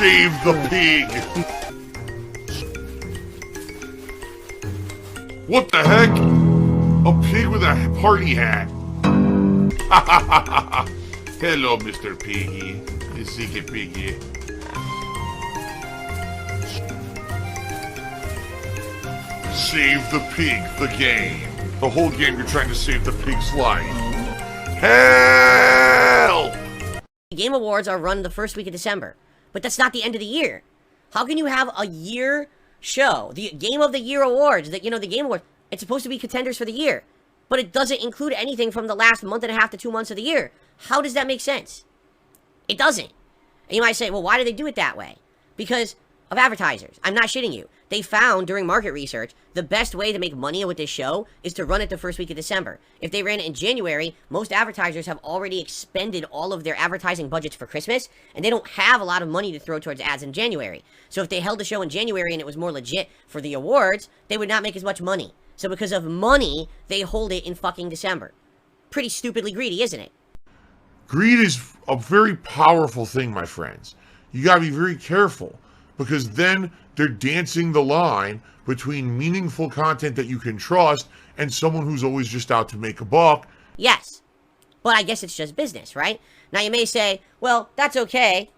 Save the pig! What the heck? A pig with a party hat. Hello, Mr. Piggy. The secret piggy. Save the pig, the game. The whole game you're trying to save the pig's life. Help! The Game Awards are run the first week of December, but that's not the end of the year. How can you have a year show, the Game of the Year Awards, the Game Awards, it's supposed to be contenders for the year, but it doesn't include anything from the last month and a half to 2 months of the year. How does that make sense? It doesn't. And you might say, well, why do they do it that way? Because of advertisers. I'm not shitting you. They found during market research the best way to make money with this show is to run it the first week of December. If they ran it in January, most advertisers have already expended all of their advertising budgets for Christmas, and they don't have a lot of money to throw towards ads in January. So if they held the show in January and it was more legit for the awards, they would not make as much money. So because of money, they hold it in fucking December. Pretty stupidly greedy, isn't it? Greed is a very powerful thing, my friends. You gotta be very careful, because then they're dancing the line between meaningful content that you can trust and someone who's always just out to make a buck. Yes, but I guess it's just business, right? Now you may say, well, that's okay,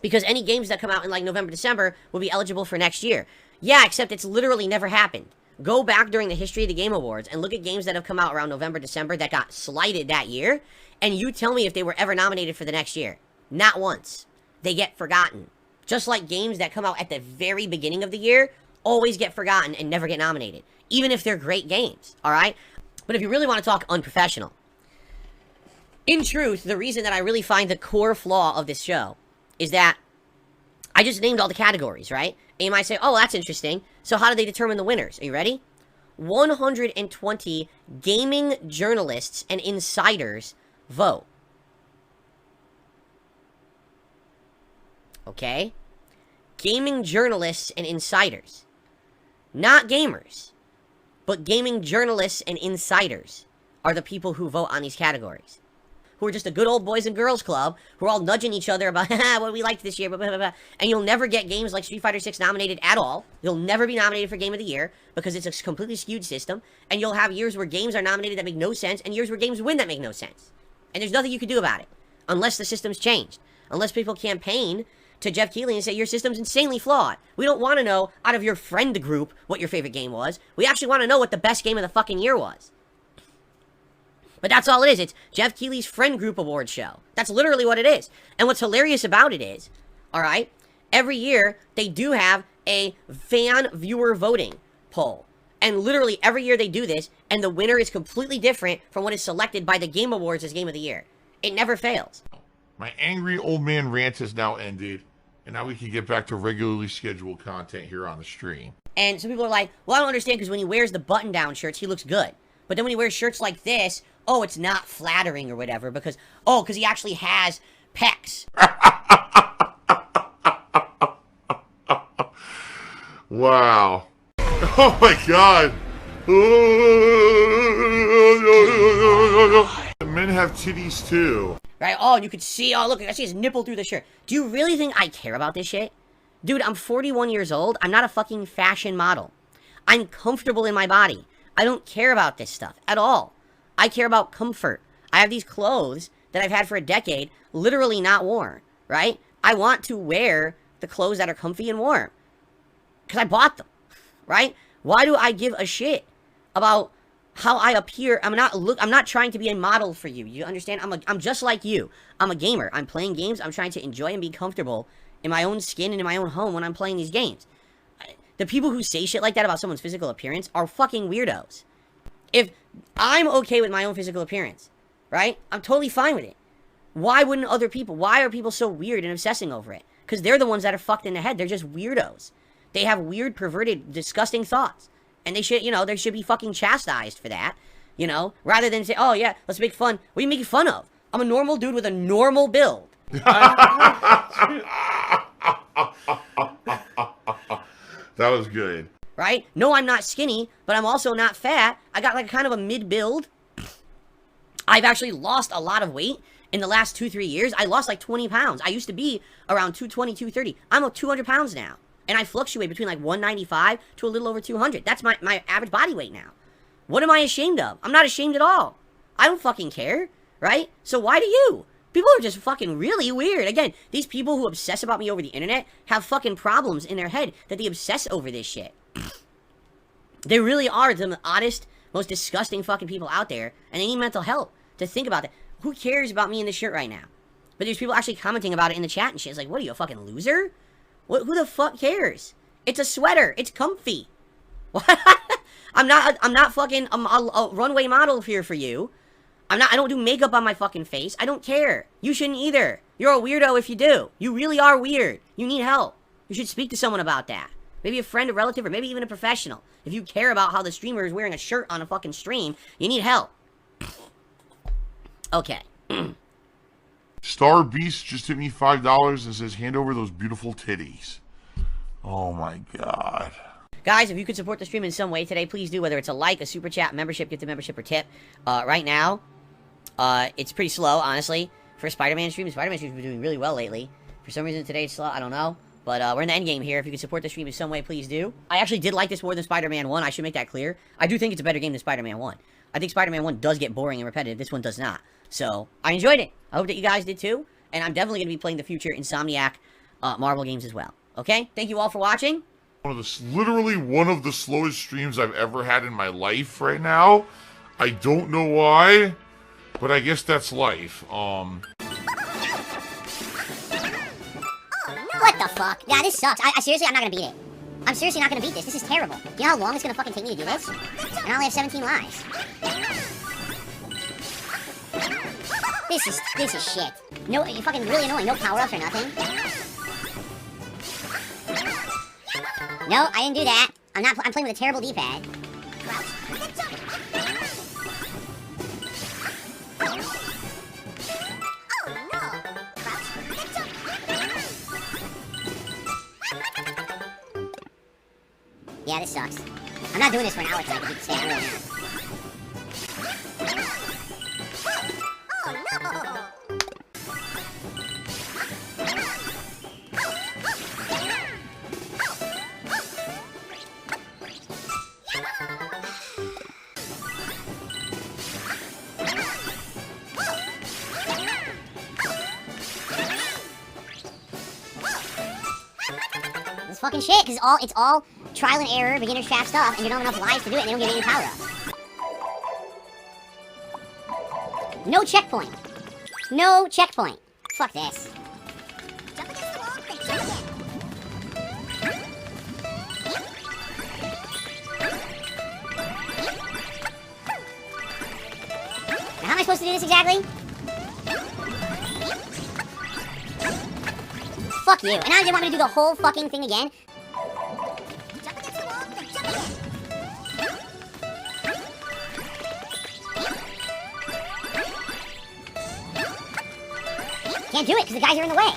because any games that come out in like November, December will be eligible for next year. Yeah, except it's literally never happened. Go back during the history of the Game Awards and look at games that have come out around November, December that got slighted that year, and you tell me if they were ever nominated for the next year. Not once. They get forgotten. Just like games that come out at the very beginning of the year always get forgotten and never get nominated, even if they're great games, all right? But if you really want to talk unprofessional, in truth, the reason that I really find the core flaw of this show is that I just named all the categories, right? And you might say, oh, that's interesting. So how do they determine the winners? Are you ready? 120 gaming journalists and insiders vote. Okay? Gaming journalists and insiders. Not gamers, but gaming journalists and insiders are the people who vote on these categories. Who are just a good old boys and girls club who are all nudging each other about what we liked this year, blah, blah, blah. And you'll never get games like Street Fighter 6 nominated at all. You'll never be nominated for Game of the Year because it's a completely skewed system. And you'll have years where games are nominated that make no sense and years where games win that make no sense. And there's nothing you can do about it unless the system's changed. Unless people campaign to Jeff Keighley and say, your system's insanely flawed. We don't want to know out of your friend group what your favorite game was. We actually want to know what the best game of the fucking year was. But that's all it is. It's Jeff Keighley's friend group award show. That's literally what it is. And what's hilarious about it is, all right, every year they do have a fan viewer voting poll. And literally every year they do this, and the winner is completely different from what is selected by the Game Awards as Game of the Year. It never fails. My angry old man rant has now ended, and now we can get back to regularly scheduled content here on the stream. And some people are like, well, I don't understand, because when he wears the button-down shirts, he looks good. But then when he wears shirts like this, oh, it's not flattering or whatever, because he actually has pecs. Wow. Oh my god. Men have titties too. Right? Oh, and you could see, oh, look, I see his nipple through the shirt. Do you really think I care about this shit? Dude, I'm 41 years old. I'm not a fucking fashion model. I'm comfortable in my body. I don't care about this stuff at all. I care about comfort. I have these clothes that I've had for a decade, literally not worn, right? I want to wear the clothes that are comfy and warm because I bought them, right? Why do I give a shit about how I appear? I'm not trying to be a model for you. You understand? I'm just like you. I'm a gamer. I'm playing games. I'm trying to enjoy and be comfortable in my own skin and in my own home when I'm playing these games. The people who say shit like that about someone's physical appearance are fucking weirdos. If I'm okay with my own physical appearance, right? I'm totally fine with it. Why wouldn't other people? Why are people so weird and obsessing over it? Because they're the ones that are fucked in the head. They're just weirdos. They have weird, perverted, disgusting thoughts. And they should, they should be fucking chastised for that, rather than say, oh yeah, let's make fun. What are you making fun of? I'm a normal dude with a normal build. That was good. Right? No, I'm not skinny, but I'm also not fat. I got like kind of a mid build. I've actually lost a lot of weight In the last 2-3 years, I lost like 20 pounds. I used to be around 220, 230. I'm up 200 pounds now. And I fluctuate between like 195 to a little over 200. That's my average body weight now. What am I ashamed of? I'm not ashamed at all. I don't fucking care, right? So why do you? People are just fucking really weird. Again, these people who obsess about me over the internet have fucking problems in their head that they obsess over this shit. They really are the oddest, most disgusting fucking people out there, and they need mental help to think about that. Who cares about me in this shirt right now? But there's people actually commenting about it in the chat and shit. It's like, what are you, a fucking loser? Who the fuck cares? It's a sweater. It's comfy. I'm not fucking a runway model here for you. I don't do makeup on my fucking face. I don't care. You shouldn't either. You're a weirdo if you do. You really are weird. You need help. You should speak to someone about that. Maybe a friend, a relative, or maybe even a professional. If you care about how the streamer is wearing a shirt on a fucking stream, you need help. Okay. Star Beast just hit me $5 and says, hand over those beautiful titties. Oh my god. Guys, if you could support the stream in some way today, please do. Whether it's a like, a super chat, membership, gift to membership, or tip. Right now, it's pretty slow, honestly, for Spider-Man stream. Spider-Man stream's been doing really well lately. For some reason today it's slow, I don't know. But we're in the end game here. If you could support the stream in some way, please do. I actually did like this more than Spider-Man 1. I should make that clear. I do think it's a better game than Spider-Man 1. I think Spider-Man 1 does get boring and repetitive. This one does not. So, I enjoyed it. I hope that you guys did too. And I'm definitely going to be playing the future Insomniac Marvel games as well. Okay? Thank you all for watching. Literally one of the slowest streams I've ever had in my life right now. I don't know why, but I guess that's life. What the fuck? Yeah, this sucks. I seriously, I'm not gonna beat it. I'm seriously not gonna beat this. This is terrible. You know how long it's gonna fucking take me to do this? And I only have 17 lives. This is shit. No, you're fucking really annoying. No power-ups or nothing. No, I didn't do that. I'm playing with a terrible D-pad. Yeah, this sucks. I'm not doing this for an hour tonight to beat the state. I'm really not. This fucking shit, because it's all trial and error, beginner's trap stuff, and you don't have enough lives to do it, and they don't give you any power-ups. No checkpoint. No checkpoint. Fuck this. Now, how am I supposed to do this exactly? Fuck you. And now they want me to do the whole fucking thing again? Can't do it because the guys are in the way.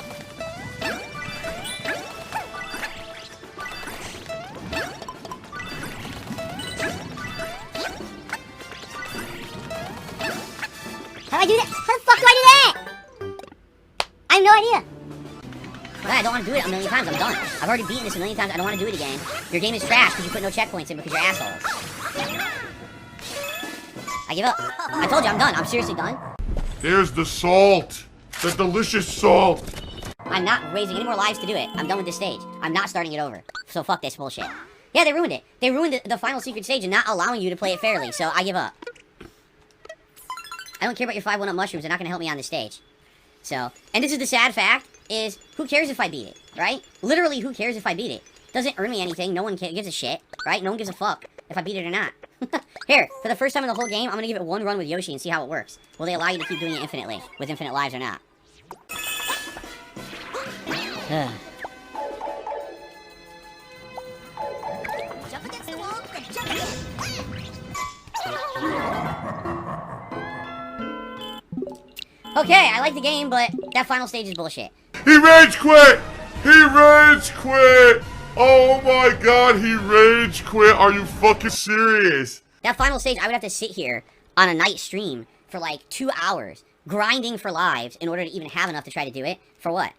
How do I do that? How the fuck do I do that? I have no idea. I don't want to do it a million times. I'm done. I've already beaten this a million times. I don't want to do it again. Your game is trash because you put no checkpoints in because you're assholes. I give up. I told you I'm done. I'm seriously done. There's the salt. The delicious salt. I'm not raising any more lives to do it. I'm done with this stage. I'm not starting it over. So fuck this bullshit. Yeah, they ruined it. They ruined the final secret stage and not allowing you to play it fairly. So I give up. I don't care about your 5-1-up mushrooms. They're not going to help me on this stage. So, and this is the sad fact, is who cares if I beat it, right? Literally, who cares if I beat it? Doesn't earn me anything. No one gives a shit, right? No one gives a fuck if I beat it or not. Here, for the first time in the whole game, I'm going to give it one run with Yoshi and see how it works. Will they allow you to keep doing it infinitely, with infinite lives or not? Okay, I like the game, but that final stage is bullshit. He rage quit! He rage quit! Oh my god, he rage quit! Are you fucking serious? That final stage, I would have to sit here on a night stream for like 2 hours grinding for lives in order to even have enough to try to do it. For what?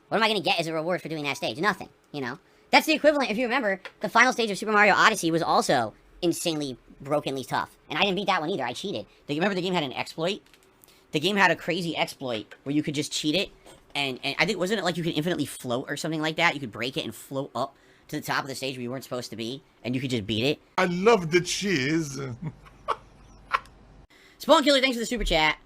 What am I going to get as a reward for doing that stage? Nothing, you know? That's the equivalent, if you remember, the final stage of Super Mario Odyssey was also insanely brokenly tough. And I didn't beat that one either, I cheated. Do you remember the game had an exploit? The game had a crazy exploit where you could just cheat it, and I think, wasn't it like you could infinitely float or something like that? You could break it and float up to the top of the stage where you weren't supposed to be, and you could just beat it. I love the cheese. Spawn Killer, thanks for the super chat.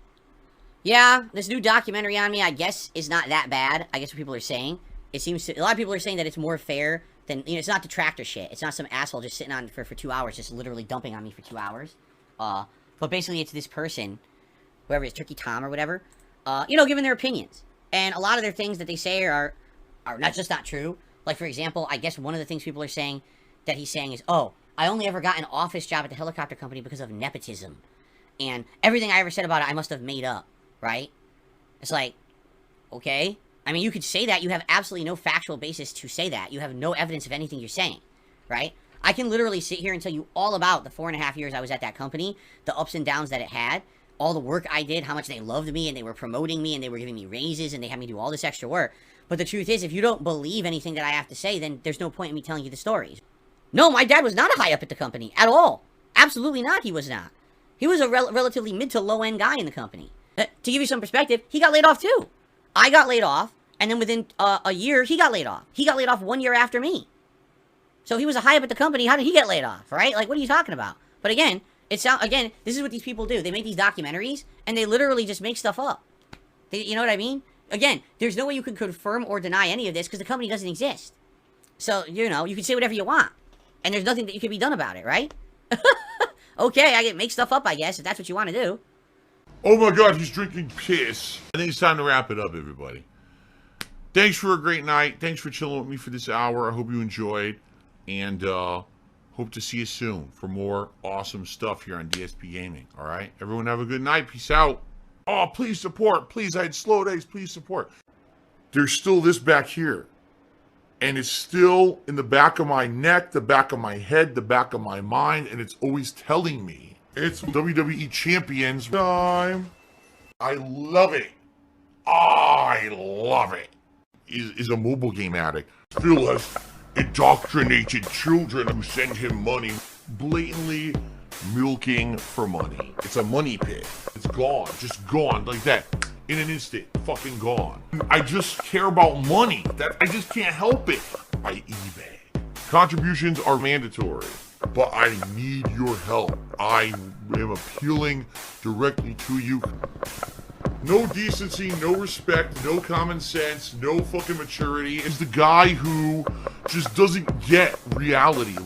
Yeah, this new documentary on me, I guess, is not that bad. I guess what people are saying. It seems to, a lot of people are saying that it's more fair than, you know, it's not detractor shit. It's not some asshole just sitting on for 2 hours, just literally dumping on me for 2 hours. But basically it's this person, whoever it is, Turkey Tom or whatever, you know, giving their opinions. And a lot of their things that they say are not just not true. Like, for example, I guess one of the things people are saying that he's saying is, oh, I only ever got an office job at the helicopter company because of nepotism. And everything I ever said about it, I must have made up, right? It's like, okay. I mean, you could say that. You have absolutely no factual basis to say that. You have no evidence of anything you're saying, right? I can literally sit here and tell you all about the 4.5 years I was at that company, the ups and downs that it had, all the work I did, how much they loved me, and they were promoting me, and they were giving me raises, and they had me do all this extra work. But the truth is, if you don't believe anything that I have to say, then there's no point in me telling you the stories. No, my dad was not a high up at the company, at all. Absolutely not, he was not. He was a relatively mid to low end guy in the company. To give you some perspective, he got laid off too. I got laid off, and then within a year, he got laid off. He got laid off 1 year after me. So he was a high up at the company. How did he get laid off, right? Like, what are you talking about? But again, this is what these people do. They make these documentaries, and they literally just make stuff up. You know what I mean? Again, there's no way you can confirm or deny any of this because the company doesn't exist. So, you know, you can say whatever you want. And there's nothing that you can be done about it, right? Okay, I can make stuff up, I guess, if that's what you want to do. Oh my god, he's drinking piss. I think it's time to wrap it up, everybody. Thanks for a great night. Thanks for chilling with me for this hour. I hope you enjoyed. And hope to see you soon for more awesome stuff here on DSP Gaming. All right? Everyone have a good night. Peace out. Oh, please support. Please, I had slow days. Please support. There's still this back here. And it's still in the back of my neck, the back of my head, the back of my mind. And it's always telling me it's WWE Champions time. I love it. I love it. Is a mobile game addict. Still has indoctrinated children who send him money, blatantly milking for money. It's a money pit. It's gone, just gone like that. In an instant, fucking gone. I just care about money. I just can't help it. By eBay. Contributions are mandatory, but I need your help. I am appealing directly to you. No decency, no respect, no common sense, no fucking maturity. Is the guy who just doesn't get reality.